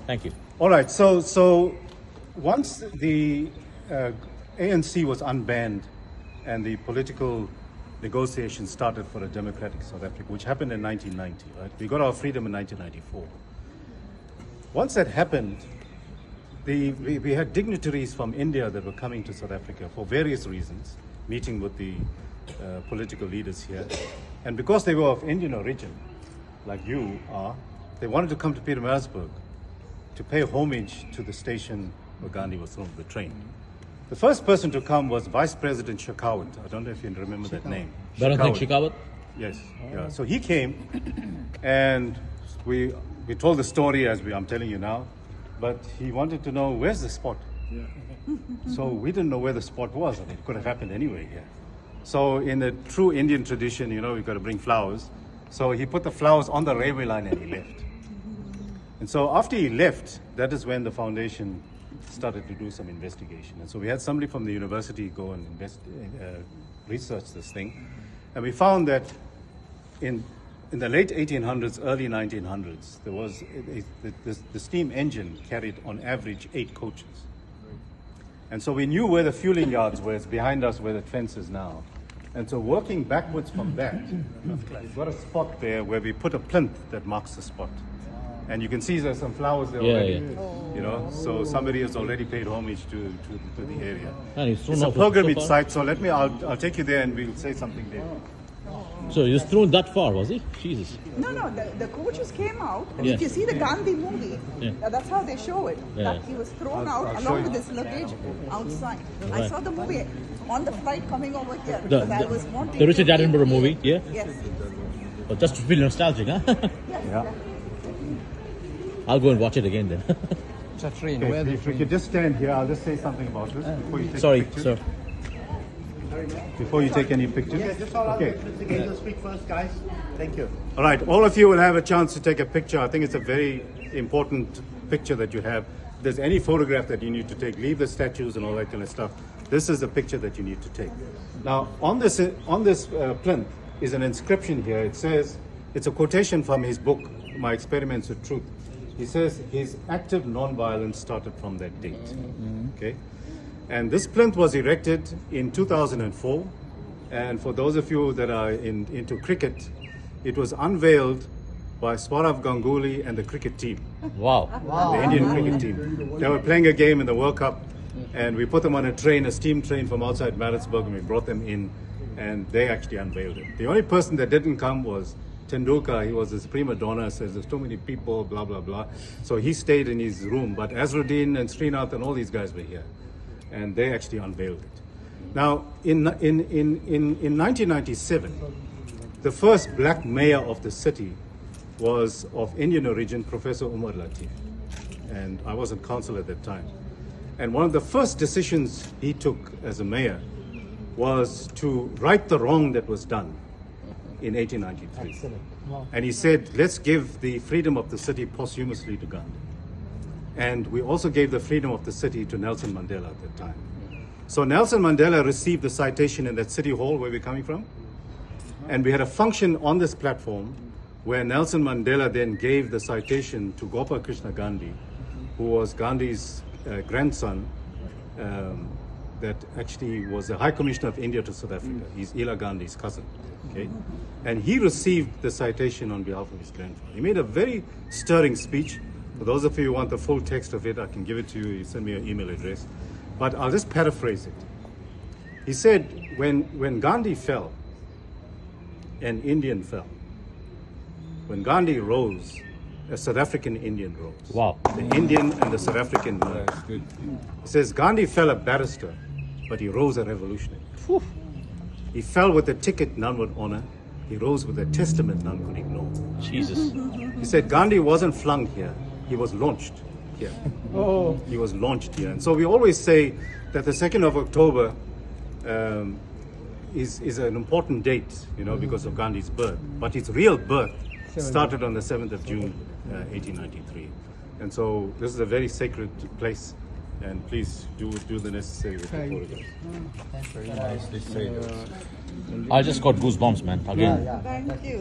Thank you. All right. So once the ANC was unbanned and the political negotiations started for a democratic South Africa, which happened in 1990, right? We got our freedom in 1994. Once that happened, we had dignitaries from India that were coming to South Africa for various reasons, meeting with the political leaders here. And because they were of Indian origin, like you are, they wanted to come to Pietermaritzburg to pay homage to the station where Gandhi was thrown to the train. The first person to come was Vice President Shekhawat. I don't know if you remember that name. Shekhawat? Yes. Yeah. So he came, and we told the story as I'm telling you now, but he wanted to know, where's the spot? Yeah. So we didn't know where the spot was. It could have happened anywhere here. So in the true Indian tradition, we've got to bring flowers. So he put the flowers on the railway line and he left. And so after he left, that is when the foundation started to do some investigation. And so we had somebody from the university go and research this thing. And we found that in the late 1800s, early 1900s, there was the steam engine carried on average 8 coaches. And so we knew where the fueling yards were. It's behind us where the fence is now. And so working backwards from that, we've got a spot there where we put a plinth that marks the spot. And you can see there's some flowers there already. Yeah. So somebody has already paid homage to the area. It's a pilgrimage site, so I'll take you there and we'll say something there. So he was thrown that far, was he? Jesus. No, the coaches came out. Yeah. If you see the Gandhi movie, that's how they show it. Yeah. That he was thrown out along with his luggage outside. Right. I saw the movie on the flight coming over here because I was wanting the Richard Attenborough movie, yeah? Yes. But just to feel nostalgic, huh? Yes. Yeah. I'll go and watch it again then. Okay, if we could just stand here, I'll just say something about this before you take pictures. Sir. Before you take any pictures? Yeah, just allow the investigator to speak first, guys. Thank you. All right, all of you will have a chance to take a picture. I think it's a very important picture that you have. If there's any photograph that you need to take, leave the statues and all that kind of stuff. This is the picture that you need to take. Now, on this plinth is an inscription here. It says, it's a quotation from his book, My Experiments with Truth. He says his active non-violence started from that date. Okay, and this plinth was erected in 2004. And for those of you that are into cricket, it was unveiled by Swaraj Ganguly and the cricket team. Wow. The Indian cricket team. They were playing a game in the World Cup, and we put them on a steam train from outside Maritzburg, and we brought them in, and they actually unveiled it. The only person that didn't come was Tendulkar. He was this prima donna, says there's too many people, blah, blah, blah. So he stayed in his room, but Azruddin and Srinath and all these guys were here, and they actually unveiled it. Now, in 1997, the first black mayor of the city was of Indian origin, Professor Umar Latif, and I was in council at that time. And one of the first decisions he took as a mayor was to right the wrong that was done in 1893. And he said, let's give the freedom of the city posthumously to Gandhi. And we also gave the freedom of the city to Nelson Mandela at that time. So Nelson Mandela received the citation in that city hall where we're coming from. And we had a function on this platform where Nelson Mandela then gave the citation to Gopal Krishna Gandhi, who was Gandhi's grandson, that actually was the High Commissioner of India to South Africa. He's Ila Gandhi's cousin. Okay? And he received the citation on behalf of his grandfather. He made a very stirring speech. For those of you who want the full text of it, I can give it to you. You send me your email address. But I'll just paraphrase it. He said, when Gandhi fell, an Indian fell. When Gandhi rose, a South African Indian rose. Wow. The Indian and the South African rose. He says, Gandhi fell a barrister, but he rose a revolutionary. Whew. He fell with a ticket none would honor. He rose with a testament none could ignore. Jesus. He said Gandhi wasn't flung here. He was launched here. Oh. He was launched here. And so we always say that the 2nd of October is an important date, because of Gandhi's birth. But his real birth started on the 7th of June, 1893. And so this is a very sacred place. And please do the necessary with the photographs. Very nicely said. I just got goosebumps, man. Again. Thank you.